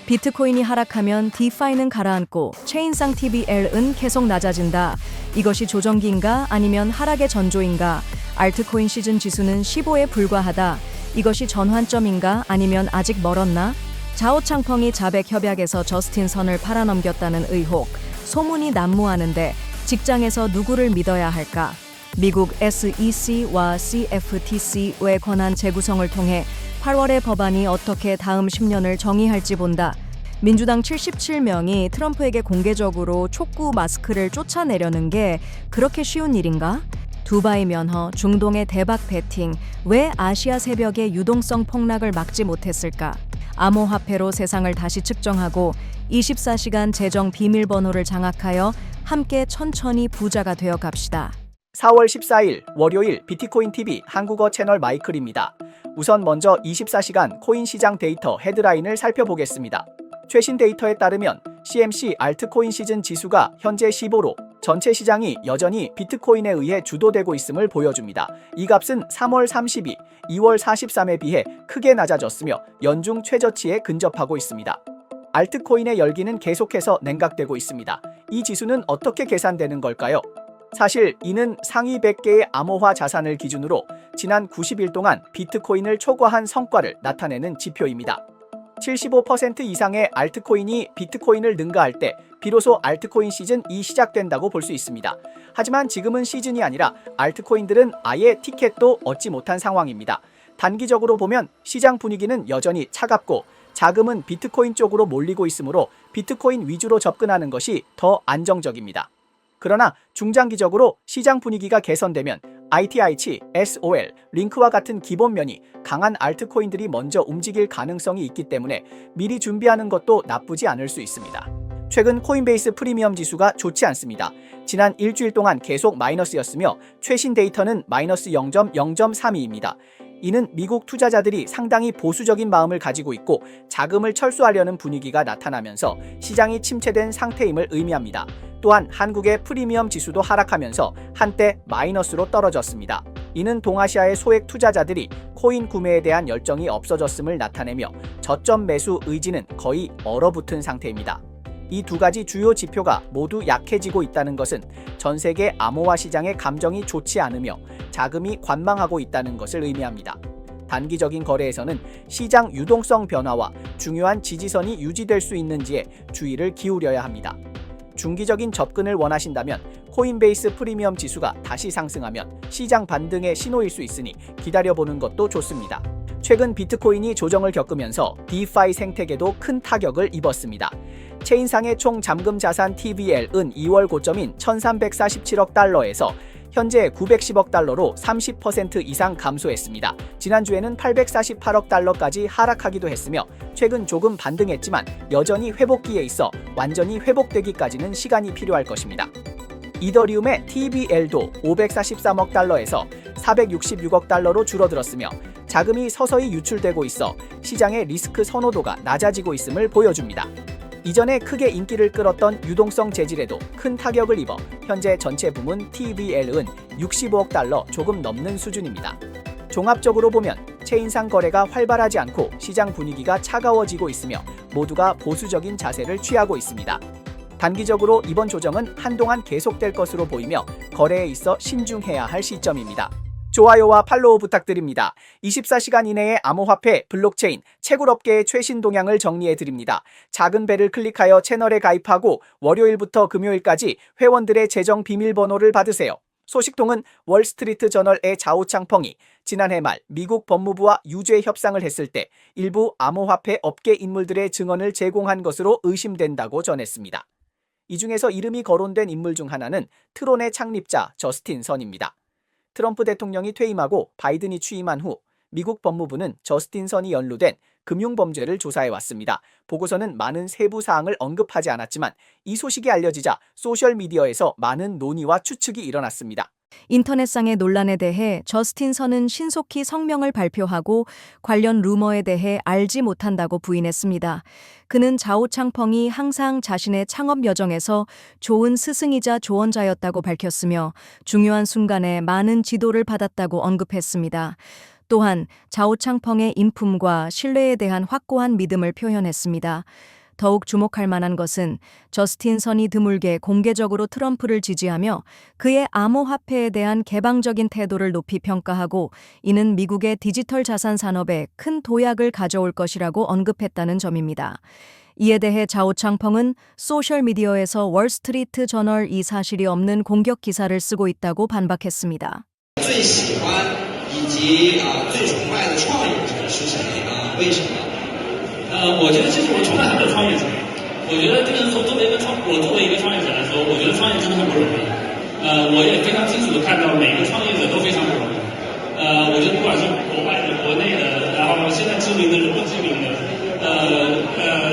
비트코인이 하락하면 디파이는 가라앉고 체인상 TVL은 계속 낮아진다. 이것이 조정기인가 아니면 하락의 전조인가? 알트코인 시즌 지수는 15에 불과하다. 이것이 전환점인가 아니면 아직 멀었나? 자오창펑이 자백 협약에서 저스틴 선을 팔아넘겼다는 의혹. 소문이 난무하는데 직장에서 누구를 믿어야 할까? 미국 SEC와 CFTC의 권한 재구성을 통해 8월의 법안이 어떻게 다음 10년을 정의할지 본다. 민주당 77명이 트럼프에게 공개적으로 촉구 마스크를 쫓아내려는 게 그렇게 쉬운 일인가? 두바이 면허, 중동의 대박 베팅, 왜 아시아 새벽의 유동성 폭락을 막지 못했을까? 암호화폐로 세상을 다시 측정하고 24시간 재정 비밀번호를 장악하여 함께 천천히 부자가 되어 갑시다. 4월 14일 월요일 비트코인TV 한국어 채널 마이클입니다. 우선 먼저 24시간 코인 시장 데이터 헤드라인을 살펴보겠습니다. 최신 데이터에 따르면 CMC 알트코인 시즌 지수가 현재 15로 전체 시장이 여전히 비트코인에 의해 주도되고 있음을 보여줍니다. 이 값은 3월 32, 2월 43에 비해 크게 낮아졌으며 연중 최저치에 근접하고 있습니다. 알트코인의 열기는 계속해서 냉각되고 있습니다. 이 지수는 어떻게 계산되는 걸까요? 사실 이는 상위 100개의 암호화 자산을 기준으로 지난 90일 동안 비트코인을 초과한 성과를 나타내는 지표입니다. 75% 이상의 알트코인이 비트코인을 능가할 때 비로소 알트코인 시즌이 시작된다고 볼 수 있습니다. 하지만 지금은 시즌이 아니라 알트코인들은 아예 티켓도 얻지 못한 상황입니다. 단기적으로 보면 시장 분위기는 여전히 차갑고 자금은 비트코인 쪽으로 몰리고 있으므로 비트코인 위주로 접근하는 것이 더 안정적입니다. 그러나 중장기적으로 시장 분위기가 개선되면 ITH, SOL, 링크와 같은 기본면이 강한 알트코인들이 먼저 움직일 가능성이 있기 때문에 미리 준비하는 것도 나쁘지 않을 수 있습니다. 최근 코인베이스 프리미엄 지수가 좋지 않습니다. 지난 일주일 동안 계속 마이너스였으며 최신 데이터는 마이너스 0.032입니다. 이는 미국 투자자들이 상당히 보수적인 마음을 가지고 있고 자금을 철수하려는 분위기가 나타나면서 시장이 침체된 상태임을 의미합니다. 또한 한국의 프리미엄 지수도 하락하면서 한때 마이너스로 떨어졌습니다. 이는 동아시아의 소액 투자자들이 코인 구매에 대한 열정이 없어졌음을 나타내며 저점 매수 의지는 거의 얼어붙은 상태입니다. 이 두 가지 주요 지표가 모두 약해지고 있다는 것은 전 세계 암호화 시장의 감정이 좋지 않으며 자금이 관망하고 있다는 것을 의미합니다. 단기적인 거래에서는 시장 유동성 변화와 중요한 지지선이 유지될 수 있는지에 주의를 기울여야 합니다. 중기적인 접근을 원하신다면 코인베이스 프리미엄 지수가 다시 상승하면 시장 반등의 신호일 수 있으니 기다려보는 것도 좋습니다. 최근 비트코인이 조정을 겪으면서 디파이 생태계도 큰 타격을 입었습니다. 체인상의 총 잠금 자산 TVL은 2월 고점인 1347억 달러에서 현재 910억 달러로 30% 이상 감소했습니다. 지난주에는 848억 달러까지 하락하기도 했으며 최근 조금 반등했지만 여전히 회복기에 있어 완전히 회복되기까지는 시간이 필요할 것입니다. 이더리움의 TVL도 543억 달러에서 466억 달러로 줄어들었으며 자금이 서서히 유출되고 있어 시장의 리스크 선호도가 낮아지고 있음을 보여줍니다. 이전에 크게 인기를 끌었던 유동성 재질에도 큰 타격을 입어 현재 전체 부문 TVL은 65억 달러 조금 넘는 수준입니다. 종합적으로 보면 체인상 거래가 활발하지 않고 시장 분위기가 차가워지고 있으며 모두가 보수적인 자세를 취하고 있습니다. 단기적으로 이번 조정은 한동안 계속될 것으로 보이며 거래에 있어 신중해야 할 시점입니다. 좋아요와 팔로우 부탁드립니다. 24시간 이내에 암호화폐, 블록체인, 채굴업계의 최신 동향을 정리해드립니다. 작은 벨을 클릭하여 채널에 가입하고 월요일부터 금요일까지 회원들의 재정 비밀번호를 받으세요. 소식통은 월스트리트 저널의 자오창펑이 지난해 말 미국 법무부와 유죄 협상을 했을 때 일부 암호화폐 업계 인물들의 증언을 제공한 것으로 의심된다고 전했습니다. 이 중에서 이름이 거론된 인물 중 하나는 트론의 창립자 저스틴 선입니다. 트럼프 대통령이 퇴임하고 바이든이 취임한 후 미국 법무부는 저스틴 선이 연루된 금융범죄를 조사해왔습니다. 보고서는 많은 세부 사항을 언급하지 않았지만 이 소식이 알려지자 소셜미디어에서 많은 논의와 추측이 일어났습니다. 인터넷상의 논란에 대해 저스틴 선은 신속히 성명을 발표하고 관련 루머에 대해 알지 못한다고 부인했습니다. 그는 자오창펑이 항상 자신의 창업 여정에서 좋은 스승이자 조언자였다고 밝혔으며 중요한 순간에 많은 지도를 받았다고 언급했습니다. 또한 자오창펑의 인품과 신뢰에 대한 확고한 믿음을 표현했습니다. 더욱 주목할 만한 것은 저스틴 선이 드물게 공개적으로 트럼프를 지지하며 그의 암호화폐에 대한 개방적인 태도를 높이 평가하고 이는 미국의 디지털 자산 산업에 큰 도약을 가져올 것이라고 언급했다는 점입니다. 이에 대해 자오창펑은 소셜미디어에서 월스트리트 저널 이 사실이 없는 공격 기사를 쓰고 있다고 반박했습니다. 最喜欢以及最崇拜的创业者是谁为什么？我觉得其实我崇拜很多创业者。我觉得这个作为一个创业者来说，我觉得创业真的很不容易。我也非常清楚的看到每个创业者都非常不容易。我觉得不管是国外的、国内的，然后现在知名的、不知名的，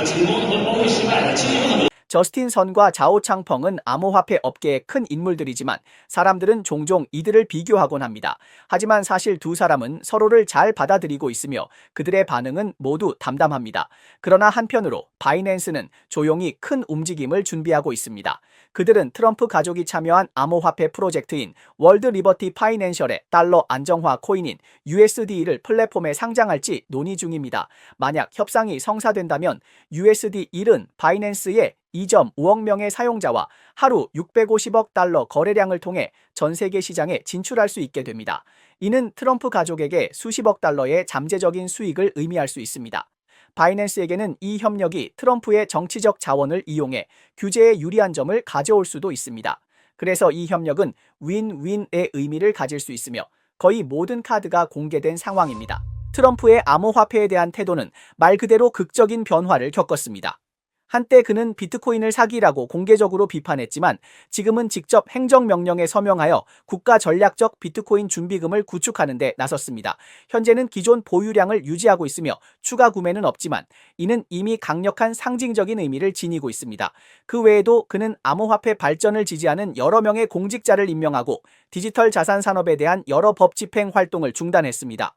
成功的和包括失败的，其实有很多。 저스틴 선과 자오창펑은 암호화폐 업계의 큰 인물들이지만 사람들은 종종 이들을 비교하곤 합니다. 하지만 사실 두 사람은 서로를 잘 받아들이고 있으며 그들의 반응은 모두 담담합니다. 그러나 한편으로 바이낸스는 조용히 큰 움직임을 준비하고 있습니다. 그들은 트럼프 가족이 참여한 암호화폐 프로젝트인 월드 리버티 파이낸셜의 달러 안정화 코인인 USD를 플랫폼에 상장할지 논의 중입니다. 만약 협상이 성사된다면 USD1은 바이낸스의 2.5억 명의 사용자와 하루 650억 달러 거래량을 통해 전 세계 시장에 진출할 수 있게 됩니다. 이는 트럼프 가족에게 수십억 달러의 잠재적인 수익을 의미할 수 있습니다. 바이낸스에게는 이 협력이 트럼프의 정치적 자원을 이용해 규제에 유리한 점을 가져올 수도 있습니다. 그래서 이 협력은 윈윈의 의미를 가질 수 있으며 거의 모든 카드가 공개된 상황입니다. 트럼프의 암호화폐에 대한 태도는 말 그대로 극적인 변화를 겪었습니다. 한때 그는 비트코인을 사기라고 공개적으로 비판했지만 지금은 직접 행정명령에 서명하여 국가 전략적 비트코인 준비금을 구축하는 데 나섰습니다. 현재는 기존 보유량을 유지하고 있으며 추가 구매는 없지만 이는 이미 강력한 상징적인 의미를 지니고 있습니다. 그 외에도 그는 암호화폐 발전을 지지하는 여러 명의 공직자를 임명하고 디지털 자산 산업에 대한 여러 법 집행 활동을 중단했습니다.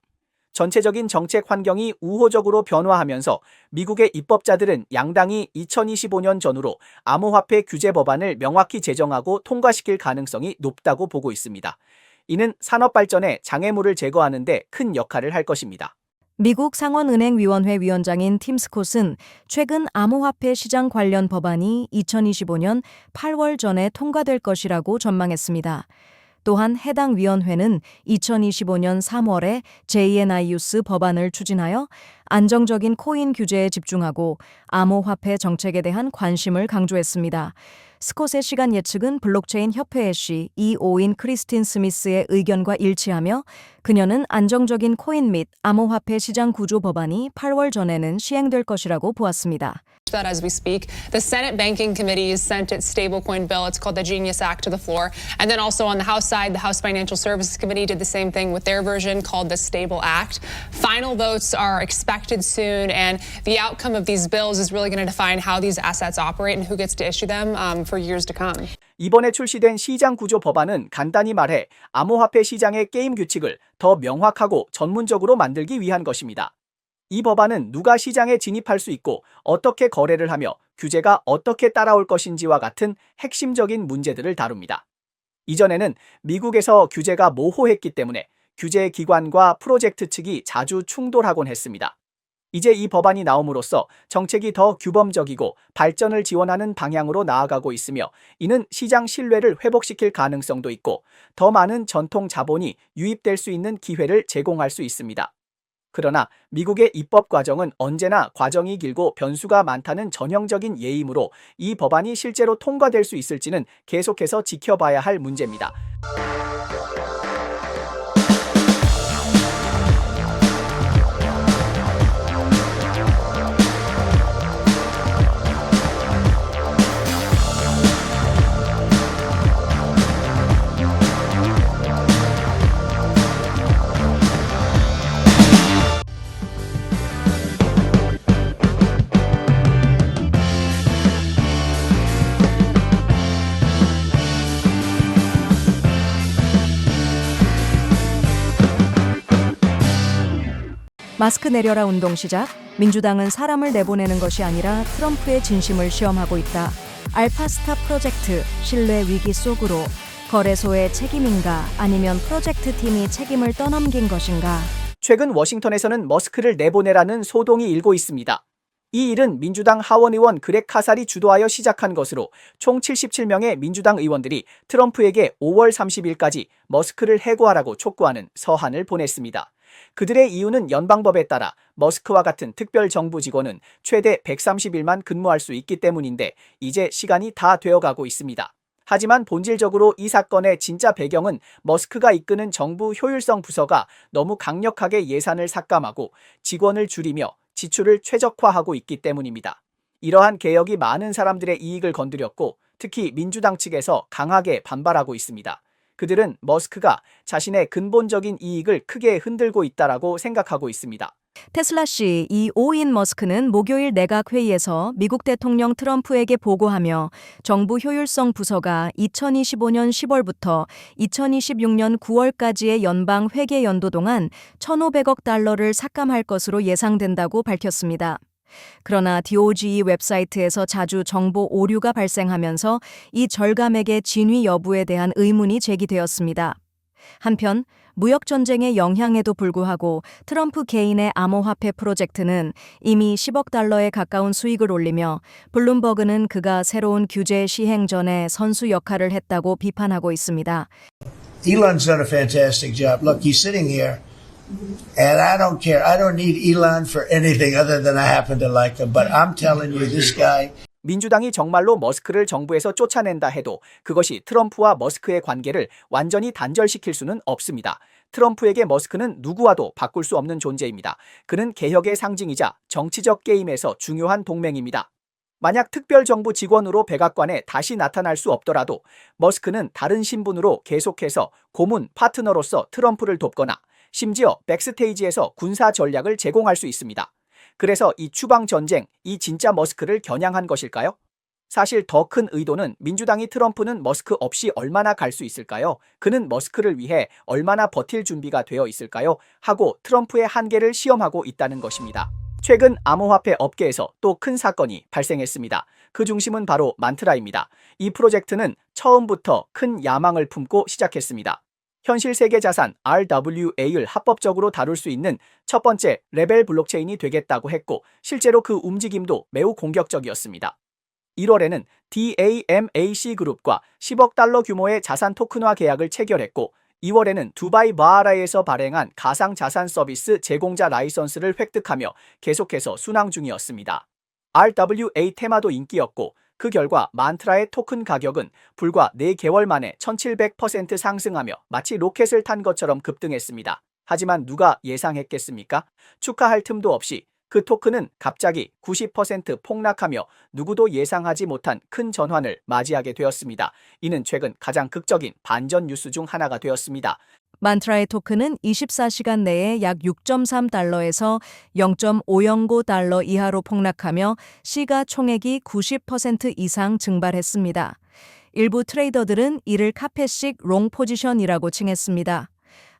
전체적인 정책 환경이 우호적으로 변화하면서 미국의 입법자들은 양당이 2025년 전후로 암호화폐 규제 법안을 명확히 제정하고 통과시킬 가능성이 높다고 보고 있습니다. 이는 산업 발전에 장애물을 제거하는 데 큰 역할을 할 것입니다. 미국 상원은행위원회 위원장인 팀 스콧은 최근 암호화폐 시장 관련 법안이 2025년 8월 전에 통과될 것이라고 전망했습니다. 또한 해당 위원회는 2025년 3월에 JNIUS 법안을 추진하여 안정적인 코인 규제에 집중하고 암호화폐 정책에 대한 관심을 강조했습니다. 스콧의 시간 예측은 블록체인 협회의 CEO인 크리스틴 스미스의 의견과 일치하며 그녀는 안정적인 코인 및 암호화폐 시장 구조 법안이 8월 전에는 시행될 것이라고 보았습니다. That as we speak, the Senate Banking Committee has sent its stablecoin bill. It's called the Genius Act to the floor. And then also on the House side, the House Financial Services Committee did the same thing with their version called the Stable Act. Final votes are expected soon, and the outcome of these bills is really going to define how these assets operate and who gets to issue them for years to come. 이번에 출시된 시장 구조 법안은 간단히 말해 암호화폐 시장의 게임 규칙을 더 명확하고 전문적으로 만들기 위한 것입니다. 이 법안은 누가 시장에 진입할 수 있고 어떻게 거래를 하며 규제가 어떻게 따라올 것인지와 같은 핵심적인 문제들을 다룹니다. 이전에는 미국에서 규제가 모호했기 때문에 규제 기관과 프로젝트 측이 자주 충돌하곤 했습니다. 이제 이 법안이 나옴으로써 정책이 더 규범적이고 발전을 지원하는 방향으로 나아가고 있으며 이는 시장 신뢰를 회복시킬 가능성도 있고 더 많은 전통 자본이 유입될 수 있는 기회를 제공할 수 있습니다. 그러나 미국의 입법 과정은 언제나 과정이 길고 변수가 많다는 전형적인 예이므로 이 법안이 실제로 통과될 수 있을지는 계속해서 지켜봐야 할 문제입니다. 마스크 내려라 운동 시작. 민주당은 사람을 내보내는 것이 아니라 트럼프의 진심을 시험하고 있다. 알파스타 프로젝트 신뢰 위기 속으로 거래소의 책임인가 아니면 프로젝트 팀이 책임을 떠넘긴 것인가. 최근 워싱턴에서는 머스크를 내보내라는 소동이 일고 있습니다. 이 일은 민주당 하원 의원 그렉 카살이 주도하여 시작한 것으로 총 77명의 민주당 의원들이 트럼프에게 5월 30일까지 머스크를 해고하라고 촉구하는 서한을 보냈습니다. 그들의 이유는 연방법에 따라 머스크와 같은 특별 정부 직원은 최대 130일만 근무할 수 있기 때문인데 이제 시간이 다 되어가고 있습니다. 하지만 본질적으로 이 사건의 진짜 배경은 머스크가 이끄는 정부 효율성 부서가 너무 강력하게 예산을 삭감하고 직원을 줄이며 지출을 최적화하고 있기 때문입니다. 이러한 개혁이 많은 사람들의 이익을 건드렸고 특히 민주당 측에서 강하게 반발하고 있습니다. 그들은 머스크가 자신의 근본적인 이익을 크게 흔들고 있다라고 생각하고 있습니다. 테슬라 CEO인 머스크는 목요일 내각회의에서 미국 대통령 트럼프에게 보고하며 정부 효율성 부서가 2025년 10월부터 2026년 9월까지의 연방 회계 연도 동안 1,500억 달러를 삭감할 것으로 예상된다고 밝혔습니다. 그러나 DOGE 웹사이트에서 자주 정보 오류가 발생하면서 이 절감액의 진위 여부에 대한 의문이 제기되었습니다. 한편 무역 전쟁의 영향에도 불구하고 트럼프 개인의 암호화폐 프로젝트는 이미 10억 달러에 가까운 수익을 올리며 블룸버그는 그가 새로운 규제 시행 전에 선수 역할을 했다고 비판하고 있습니다. Elon's done a fantastic job. Look, he's sitting here, and I don't care. I don't need Elon for anything other than I happen to like him. But I'm telling you, this guy. 민주당이 정말로 머스크를 정부에서 쫓아낸다 해도 그것이 트럼프와 머스크의 관계를 완전히 단절시킬 수는 없습니다. 트럼프에게 머스크는 누구와도 바꿀 수 없는 존재입니다. 그는 개혁의 상징이자 정치적 게임에서 중요한 동맹입니다. 만약 특별정부 직원으로 백악관에 다시 나타날 수 없더라도 머스크는 다른 신분으로 계속해서 고문 파트너로서 트럼프를 돕거나 심지어 백스테이지에서 군사 전략을 제공할 수 있습니다. 그래서 이 추방 전쟁, 이 진짜 머스크를 겨냥한 것일까요? 사실 더 큰 의도는 민주당이 트럼프는 머스크 없이 얼마나 갈 수 있을까요? 그는 머스크를 위해 얼마나 버틸 준비가 되어 있을까요? 하고 트럼프의 한계를 시험하고 있다는 것입니다. 최근 암호화폐 업계에서 또 큰 사건이 발생했습니다. 그 중심은 바로 만트라입니다. 이 프로젝트는 처음부터 큰 야망을 품고 시작했습니다. 현실 세계 자산 RWA를 합법적으로 다룰 수 있는 첫 번째 레벨 블록체인이 되겠다고 했고 실제로 그 움직임도 매우 공격적이었습니다. 1월에는 DAMAC 그룹과 10억 달러 규모의 자산 토큰화 계약을 체결했고 2월에는 두바이 마하라에서 발행한 가상자산 서비스 제공자 라이선스를 획득하며 계속해서 순항 중이었습니다. RWA 테마도 인기였고 그 결과 만트라의 토큰 가격은 불과 4개월 만에 1700% 상승하며 마치 로켓을 탄 것처럼 급등했습니다. 하지만 누가 예상했겠습니까? 축하할 틈도 없이 그 토큰은 갑자기 90% 폭락하며 누구도 예상하지 못한 큰 전환을 맞이하게 되었습니다. 이는 최근 가장 극적인 반전 뉴스 중 하나가 되었습니다. 만트라의 토큰은 24시간 내에 약 6.3달러에서 0.509달러 이하로 폭락하며 시가총액이 90% 이상 증발했습니다. 일부 트레이더들은 이를 카펫식 롱 포지션이라고 칭했습니다.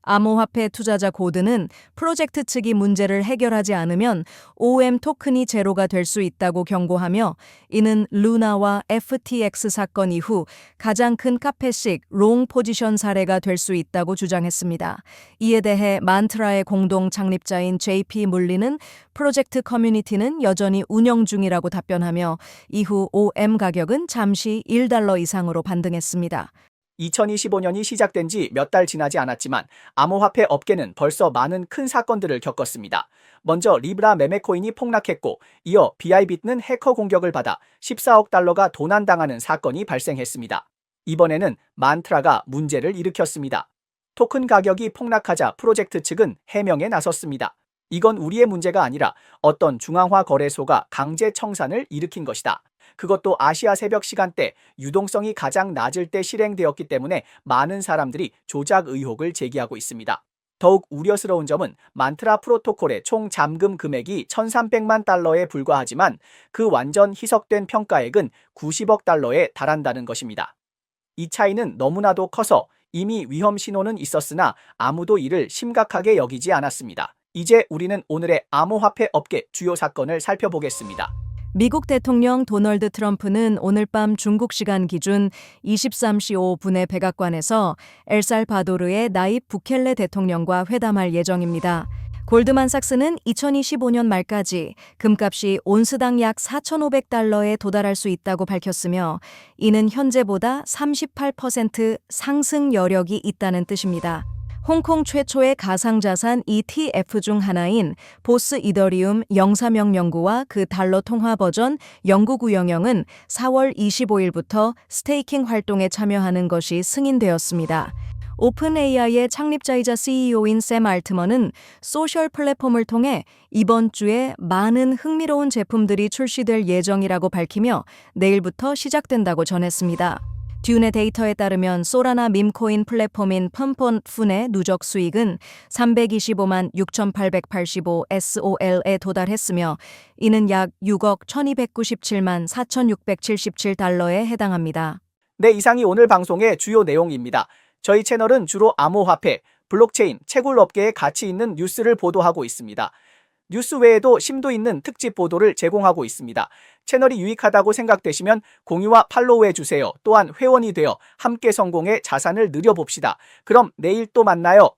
암호화폐 투자자 고드는 프로젝트 측이 문제를 해결하지 않으면 OM 토큰이 제로가 될 수 있다고 경고하며 이는 루나와 FTX 사건 이후 가장 큰 카펫식 롱 포지션 사례가 될 수 있다고 주장했습니다. 이에 대해 만트라의 공동 창립자인 JP 물리는 프로젝트 커뮤니티는 여전히 운영 중이라고 답변하며 이후 OM 가격은 잠시 1달러 이상으로 반등했습니다. 2025년이 시작된 지 몇 달 지나지 않았지만 암호화폐 업계는 벌써 많은 큰 사건들을 겪었습니다. 먼저 리브라 매매코인이 폭락했고 이어 비아이빗는 해커 공격을 받아 14억 달러가 도난당하는 사건이 발생했습니다. 이번에는 만트라가 문제를 일으켰습니다. 토큰 가격이 폭락하자 프로젝트 측은 해명에 나섰습니다. 이건 우리의 문제가 아니라 어떤 중앙화 거래소가 강제 청산을 일으킨 것이다. 그것도 아시아 새벽 시간대 유동성이 가장 낮을 때 실행되었기 때문에 많은 사람들이 조작 의혹을 제기하고 있습니다. 더욱 우려스러운 점은 만트라 프로토콜의 총 잠금 금액이 1,300만 달러에 불과하지만 그 완전 희석된 평가액은 90억 달러에 달한다는 것입니다. 이 차이는 너무나도 커서 이미 위험 신호는 있었으나 아무도 이를 심각하게 여기지 않았습니다. 이제 우리는 오늘의 암호화폐 업계 주요 사건을 살펴보겠습니다. 미국 대통령 도널드 트럼프는 오늘 밤 중국 시간 기준 23시 5분에 백악관에서 엘살바도르의 나입 부켈레 대통령과 회담할 예정입니다. 골드만삭스는 2025년 말까지 금값이 온스당 약 4,500달러에 도달할 수 있다고 밝혔으며 이는 현재보다 38% 상승 여력이 있다는 뜻입니다. 홍콩 최초의 가상자산 ETF 중 하나인 보스 이더리움 03009와 그 달러 통화 버전 0990은 4월 25일부터 스테이킹 활동에 참여하는 것이 승인되었습니다. 오픈 AI의 창립자이자 CEO인 샘 알트먼은 소셜 플랫폼을 통해 이번 주에 많은 흥미로운 제품들이 출시될 예정이라고 밝히며 내일부터 시작된다고 전했습니다. 듀네 데이터에 따르면 소라나 밈코인 플랫폼인 펀펀푼의 누적 수익은 325만 6,885 SOL에 도달했으며 이는 약 6억 1,297만 4,677달러에 해당합니다. 네, 이상이 오늘 방송의 주요 내용입니다. 저희 채널은 주로 암호화폐, 블록체인, 채굴 업계에 가치 있는 뉴스를 보도하고 있습니다. 뉴스 외에도 심도 있는 특집 보도를 제공하고 있습니다. 채널이 유익하다고 생각되시면 공유와 팔로우해주세요. 또한 회원이 되어 함께 성공해 자산을 늘려봅시다. 그럼 내일 또 만나요.